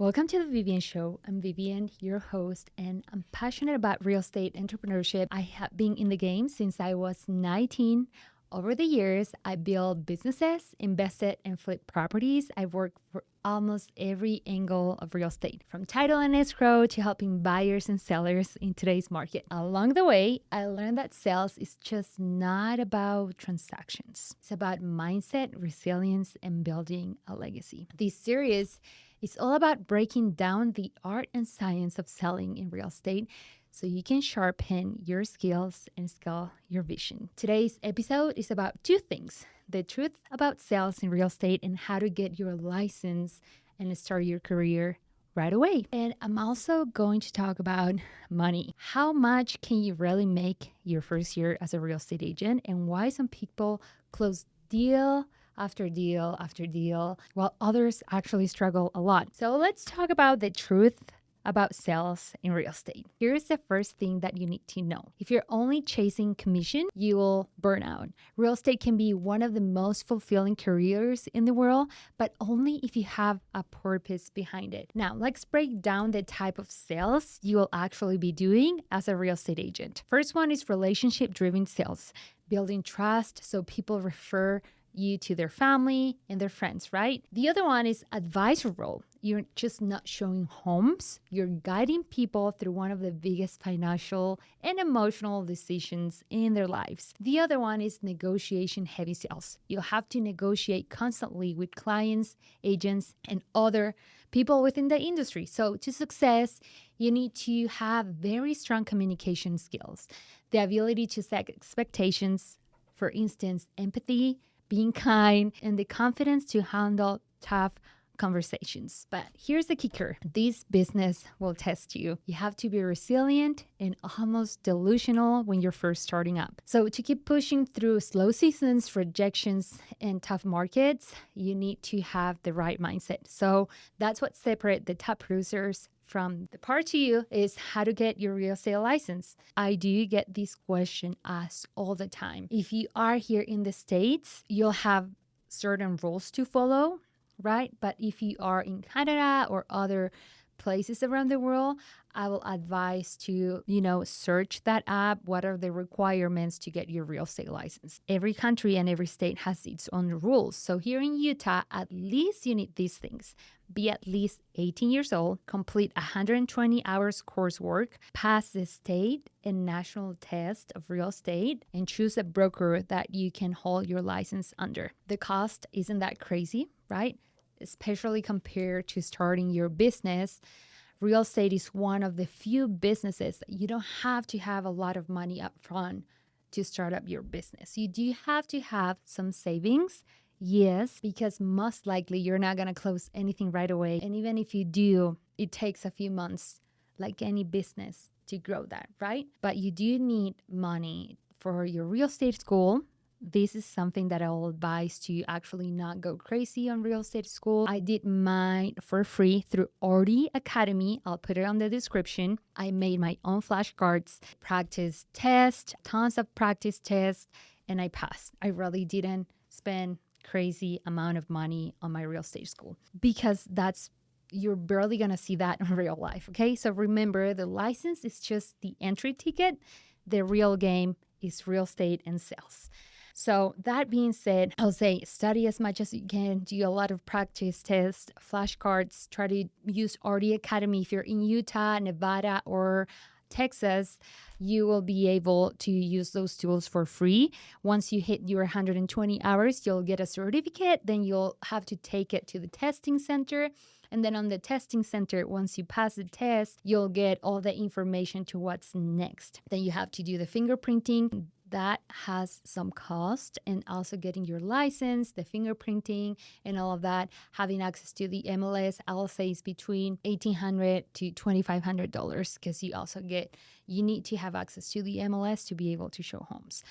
Welcome to the Vivian Show. I'm Vivian, your host, and I'm passionate about real estate entrepreneurship. I have been in the game since I was 19. Over the years, I built businesses, invested, and flipped properties. I've worked for almost every angle of real estate, from title and escrow to helping buyers and sellers in today's market. Along the way, I learned that sales is just not about transactions. It's about mindset, resilience, and building a legacy. This series is all about breaking down the art and science of selling in real estate so you can sharpen your skills and scale your vision. Today's episode is about two things: the truth about sales in real estate and how to get your license and start your career right away. And I'm also going to talk about money. How much can you really make your first year as a real estate agent, and why some people close deal after deal after deal, while others actually struggle a lot. So let's talk about the truth about sales in real estate. Here's the first thing that you need to know. If you're only chasing commission, you will burn out. Real estate can be one of the most fulfilling careers in the world, but only if you have a purpose behind it. Now, let's break down the type of sales you will actually be doing as a real estate agent. First one is relationship-driven sales, building trust so people refer you to their family and their friends, right? The other one is advisor role. You're just not showing homes, you're guiding people through one of the biggest financial and emotional decisions in their lives. The other one is negotiation heavy sales. You'll have to negotiate constantly with clients, agents, and other people within the industry. So to success, you need to have very strong communication skills, the ability to set expectations, for instance, empathy, being kind, and the confidence to handle tough conversations. But here's the kicker. This business will test you. You have to be resilient and almost delusional when you're first starting up. So to keep pushing through slow seasons, rejections, and tough markets, you need to have the right mindset. So that's what separates the top producers from the part to you is how to get your real estate license. I do get this question asked all the time. If you are here in the States, you'll have certain rules to follow, right? But if you are in Canada or other places around the world, I will advise to, search that app. What are the requirements to get your real estate license? Every country and every state has its own rules. So here in Utah, at least you need these things. Be at least 18 years old, complete 120 hours coursework, pass the state and national test of real estate, and choose a broker that you can hold your license under. The cost isn't that crazy, right? Especially compared to starting your business. Real estate is one of the few businesses that you don't have to have a lot of money up front to start up your business. You do have to have some savings. Yes, because most likely you're not going to close anything right away. And even if you do, it takes a few months, like any business, to grow that, right? But you do need money for your real estate school. This is something that I'll advise to actually not go crazy on real estate school. I did mine for free through Ordi Academy. I'll put it on the description. I made my own flashcards, practice test, tons of practice tests, and I passed. I really didn't spend crazy amount of money on my real estate school because you're barely going to see that in real life. Okay. So remember, the license is just the entry ticket. The real game is real estate and sales. So that being said, I'll say study as much as you can, do a lot of practice tests, flashcards, try to use RD Academy. If you're in Utah, Nevada, or Texas, you will be able to use those tools for free. Once you hit your 120 hours, you'll get a certificate. Then you'll have to take it to the testing center. And then on the testing center, once you pass the test, you'll get all the information to what's next. Then you have to do the fingerprinting. That has some cost, and also getting your license, the fingerprinting, and all of that. Having access to the MLS, I'll say is between $1,800 to $2,500 because you need to have access to the MLS to be able to show homes.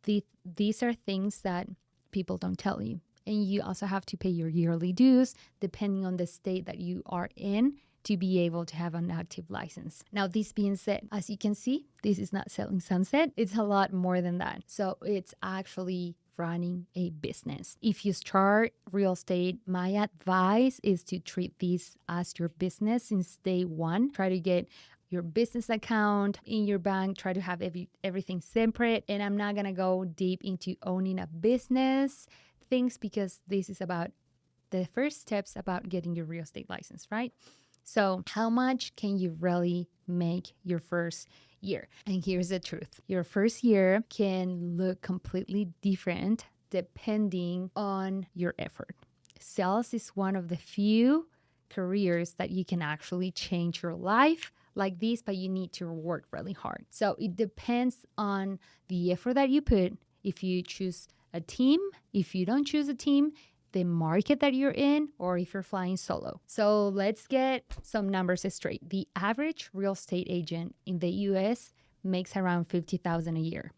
These are things that people don't tell you. And you also have to pay your yearly dues depending on the state that you are in to be able to have an active license. Now, this being said, as you can see, this is not selling sunset. It's a lot more than that. So it's actually running a business. If you start real estate, my advice is to treat this as your business since day one. Try to get your business account in your bank, try to have everything separate. And I'm not gonna go deep into owning a business things because this is about the first steps about getting your real estate license, right? So how much can you really make your first year? And here's the truth. Your first year can look completely different depending on your effort. Sales is one of the few careers that you can actually change your life like this, but you need to work really hard. So it depends on the effort that you put. If you choose a team, if you don't choose a team, the market that you're in, or if you're flying solo. So let's get some numbers straight. The average real estate agent in the US makes around $50,000 a year.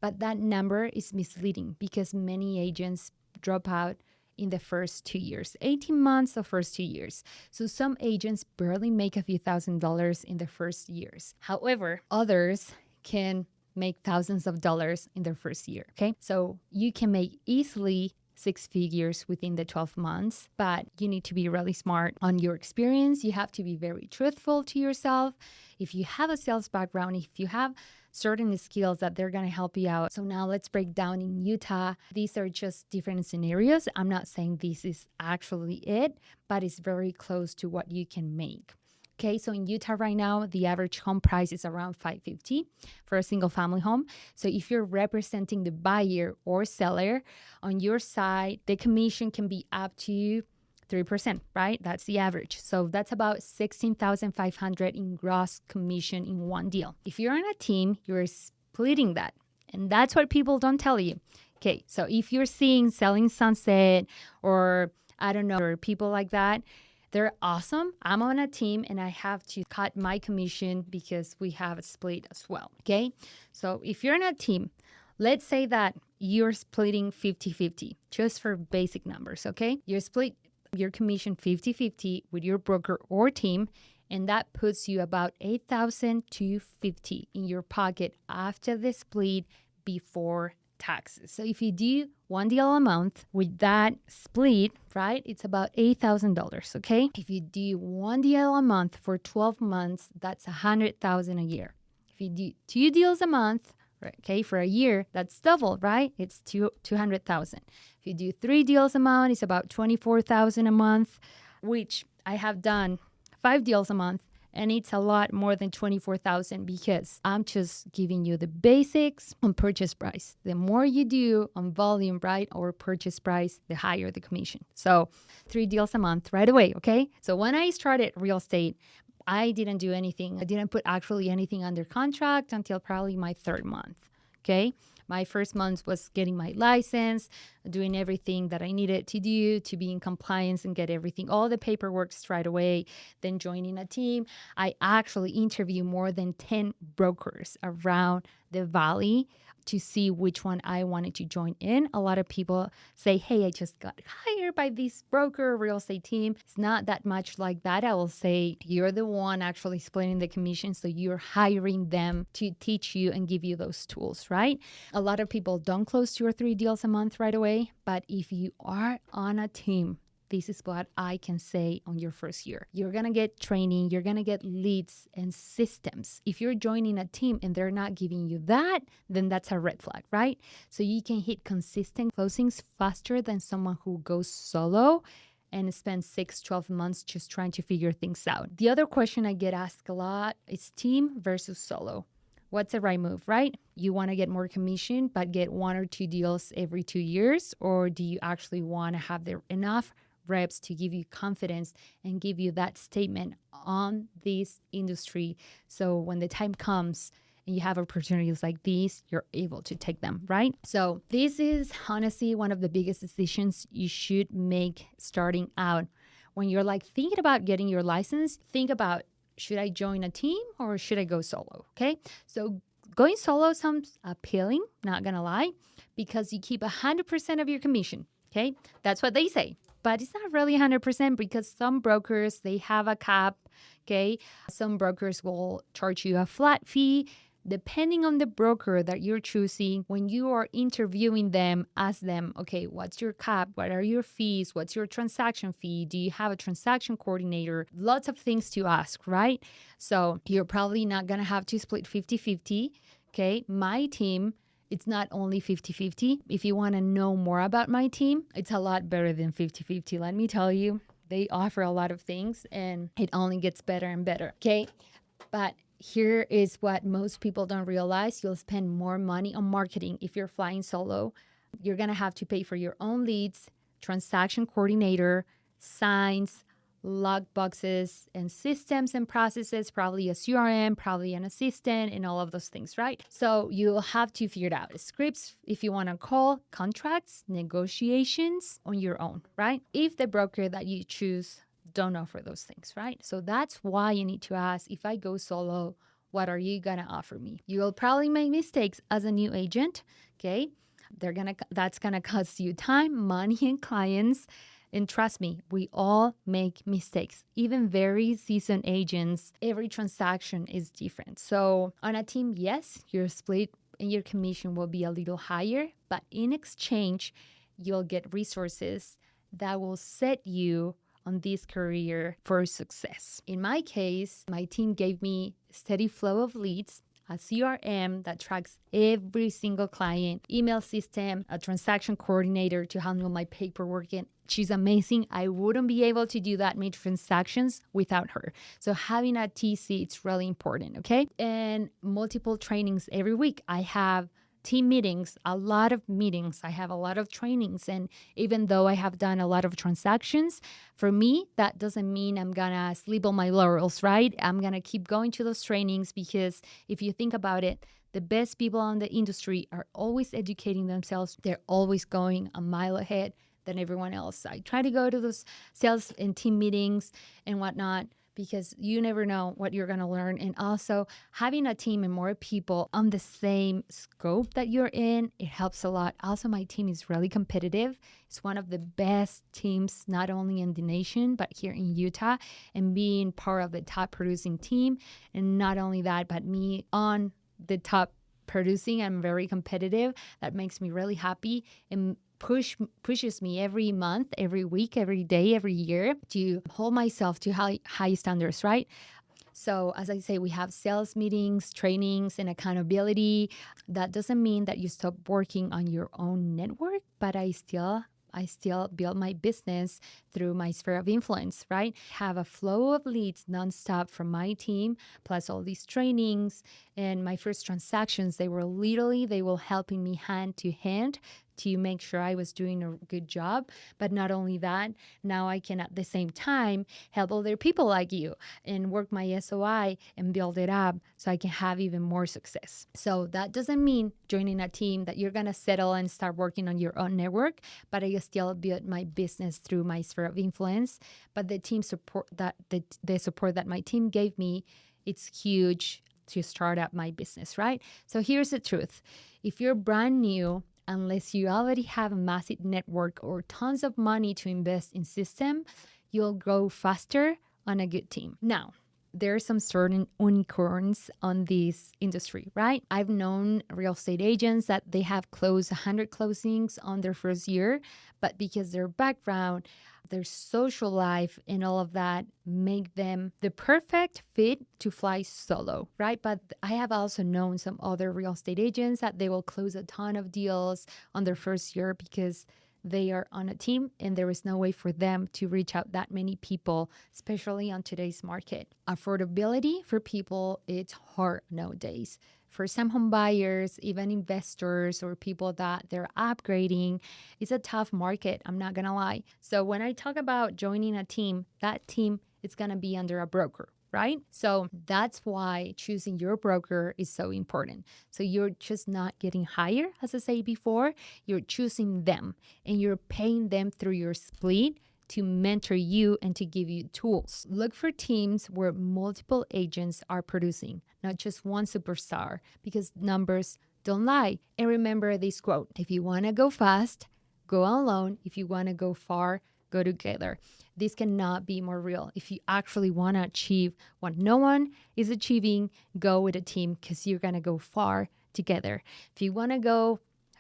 But that number is misleading because many agents drop out in the first 2 years, 18 months of first 2 years. So some agents barely make a few $1,000s in the first years. However, others can make thousands of dollars in their first year, okay? So you can make easily 6 figures within the 12 months, but you need to be really smart on your experience. You have to be very truthful to yourself. If you have a sales background, if you have certain skills that they're going to help you out. So now let's break down in Utah. These are just different scenarios. I'm not saying this is actually it, but it's very close to what you can make. Okay, so in Utah right now, the average home price is around $550 for a single family home. So if you're representing the buyer or seller on your side, the commission can be up to 3%, right? That's the average. So that's about $16,500 in gross commission in one deal. If you're on a team, you're splitting that. And that's what people don't tell you. Okay, so if you're seeing Selling Sunset or I don't know, or people like that, they're awesome. I'm on a team and I have to cut my commission because we have a split as well, okay? So if you're in a team, let's say that you're splitting 50-50, just for basic numbers, okay? You split your commission 50-50 with your broker or team, and that puts you about $8,250 in your pocket after the split before taxes. So if you do one deal a month with that split, right, it's about $8,000, okay? If you do one deal a month for 12 months, that's $100,000 a year. If you do 2 deals a month, right, okay, for a year, that's double, right? It's $200,000. If you do 3 deals a month, it's about $24,000 a month, which I have done 5 deals a month. And it's a lot more than $24,000 because I'm just giving you the basics on purchase price. The more you do on volume, right, or purchase price, the higher the commission. So 3 deals a month right away, okay? So when I started real estate, I didn't do anything. I didn't put actually anything under contract until probably my 3rd month, okay? My first month was getting my license, doing everything that I needed to do to be in compliance and get everything, all the paperwork right away, then joining a team. I actually interviewed more than 10 brokers around the valley to see which one I wanted to join in. A lot of people say, hey, I just got hired by this broker real estate team. It's not that much like that. I will say you're the one actually splitting the commission. So you're hiring them to teach you and give you those tools, right? A lot of people don't close 2 or 3 deals a month right away. But if you are on a team, this is what I can say on your first year. You're going to get training, you're going to get leads and systems. If you're joining a team and they're not giving you that, then that's a red flag, right? So you can hit consistent closings faster than someone who goes solo and spends 6-12 months just trying to figure things out. The other question I get asked a lot is team versus solo. What's the right move, right? You want to get more commission, but get 1 or 2 deals every 2 years? Or do you actually want to have enough reps to give you confidence and give you that statement on this industry? So when the time comes and you have opportunities like these, you're able to take them, right? So this is honestly one of the biggest decisions you should make starting out. When you're like thinking about getting your license, think about, should I join a team or should I go solo? Okay. So going solo sounds appealing, not gonna lie, because you keep 100% of your commission. Okay. That's what they say. But it's not really 100% because some brokers, they have a cap. Okay. Some brokers will charge you a flat fee. depending on the broker that you're choosing, when you are interviewing them, ask them, okay, what's your cap? What are your fees? What's your transaction fee? Do you have a transaction coordinator? Lots of things to ask, right? So you're probably not going to have to split 50-50. Okay. My team, it's not only 50-50. If you want to know more about my team, it's a lot better than 50-50. Let me tell you, they offer a lot of things and it only gets better and better. Okay. But here is what most people don't realize. You'll spend more money on marketing if you're flying solo. You're going to have to pay for your own leads, transaction coordinator, signs, log boxes, and systems and processes, probably a CRM, probably an assistant, and all of those things, right? So you'll have to figure it out. Scripts, if you want to call, contracts, negotiations on your own, right? If the broker that you choose don't offer those things, right? So that's why you need to ask, if I go solo, what are you going to offer me? You will probably make mistakes as a new agent, okay? That's going to cost you time, money, and clients. And trust me, we all make mistakes. Even very seasoned agents, every transaction is different. So on a team, yes, your split and your commission will be a little higher, but in exchange, you'll get resources that will set you on this career for success. In my case, my team gave me steady flow of leads, a CRM that tracks every single client, email system, a transaction coordinator to handle my paperwork. And she's amazing. I wouldn't be able to do that many transactions without her. So having a TC, it's really important, okay? And multiple trainings every week. I have team meetings, a lot of meetings. I have a lot of trainings. And even though I have done a lot of transactions, for me, that doesn't mean I'm going to sleep on my laurels, right? I'm going to keep going to those trainings because if you think about it, the best people in the industry are always educating themselves. They're always going a mile ahead than everyone else. I try to go to those sales and team meetings and whatnot, because you never know what you're going to learn. And also having a team and more people on the same scope that you're in, it helps a lot. Also, my team is really competitive. It's one of the best teams, not only in the nation, but here in Utah, and being part of the top producing team. And not only that, but me on the top producing, I'm very competitive. That makes me really happy and pushes me every month, every week, every day, every year to hold myself to high standards, right? So as I say, we have sales meetings, trainings, and accountability. That doesn't mean that you stop working on your own network, but I still build my business through my sphere of influence, right? Have a flow of leads nonstop from my team, plus all these trainings. And my first transactions, they were helping me hand to hand to make sure I was doing a good job. But not only that, now I can at the same time help other people like you and work my SOI and build it up so I can have even more success. So that doesn't mean joining a team that you're going to settle and start working on your own network, but I still build my business through my sphere of influence. But the team support that the support that my team gave me, it's huge to start up my business, right? So here's the truth. If you're brand new, unless you already have a massive network or tons of money to invest in system, you'll grow faster on a good team. Now, there are some certain unicorns on this industry, right? I've known real estate agents that they have closed 100 closings on their first year, but because their background, their social life, and all of that make them the perfect fit to fly solo, right? But I have also known some other real estate agents that they will close a ton of deals on their first year because they are on a team and there is no way for them to reach out that many people, especially on today's market. Affordability for people, it's hard nowadays. For some home buyers, even investors or people that they're upgrading, it's a tough market. I'm not going to lie. So when I talk about joining a team, that team is going to be under a broker, right? So that's why choosing your broker is so important. So you're just not getting hired, as I said before, you're choosing them and you're paying them through your split to mentor you and to give you tools. Look for teams where multiple agents are producing, not just one superstar, because numbers don't lie. And remember this quote, if you want to go fast, go alone. If you want to go far, go together. This cannot be more real. If you actually want to achieve what no one is achieving, go with a team because you're going to go far together. If you want to go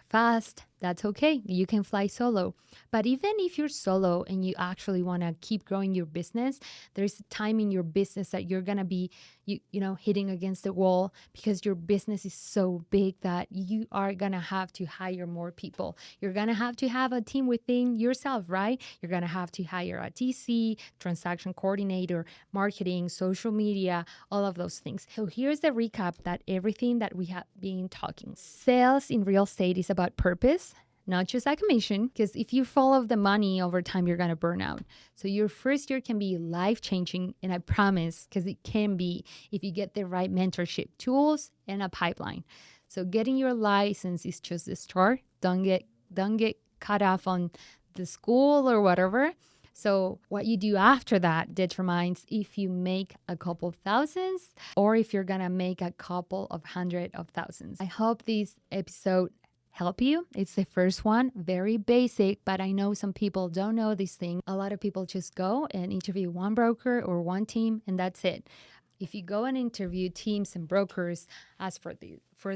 fast, that's okay. You can fly solo. But even if you're solo and you actually want to keep growing your business, there's a time in your business that you're going to be hitting against the wall because your business is so big that you are going to have to hire more people. You're going to have a team within yourself, right? You're going to have to hire a TC, transaction coordinator, marketing, social media, all of those things. So here's the recap that everything that we have been talking. Sales in real estate is about purpose, not just a commission, because if you follow the money over time, you're going to burn out. So your first year can be life-changing, and I promise, because it can be if you get the right mentorship tools and a pipeline. So getting your license is just the start. Don't get cut off on the school or whatever. So what you do after that determines if you make a couple of thousands or if you're going to make a couple of hundred of thousands. I hope this episode help you. It's the first one, very basic, but I know some people don't know this thing. A lot of people just go and interview one broker or one team, and that's it. If you go and interview teams and brokers, ask for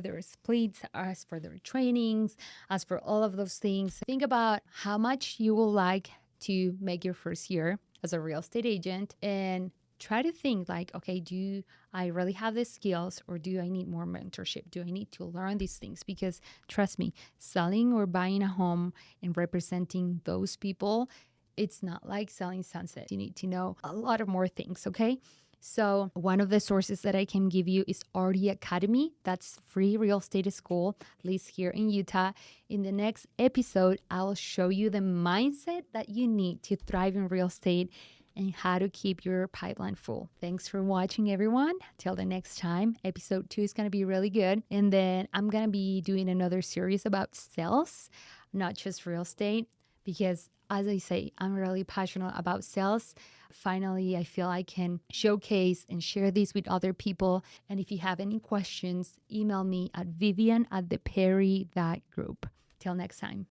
their splits, ask for their trainings, ask for all of those things. Think about how much you would like to make your first year as a real estate agent, and try to think like, okay, do I really have the skills, or do I need more mentorship? Do I need to learn these things? Because trust me, selling or buying a home and representing those people, it's not like selling sunsets. You need to know a lot of more things, okay? So one of the sources that I can give you is RD Academy. That's free real estate school, at least here in Utah. In the next episode, I'll show you the mindset that you need to thrive in real estate and how to keep your pipeline full. Thanks for watching, everyone. Till the next time, episode 2 is going to be really good. And then I'm going to be doing another series about sales, not just real estate, because as I say, I'm really passionate about sales. Finally, I feel I can showcase and share this with other people. And if you have any questions, email me at vivian@theperry.group. Till next time.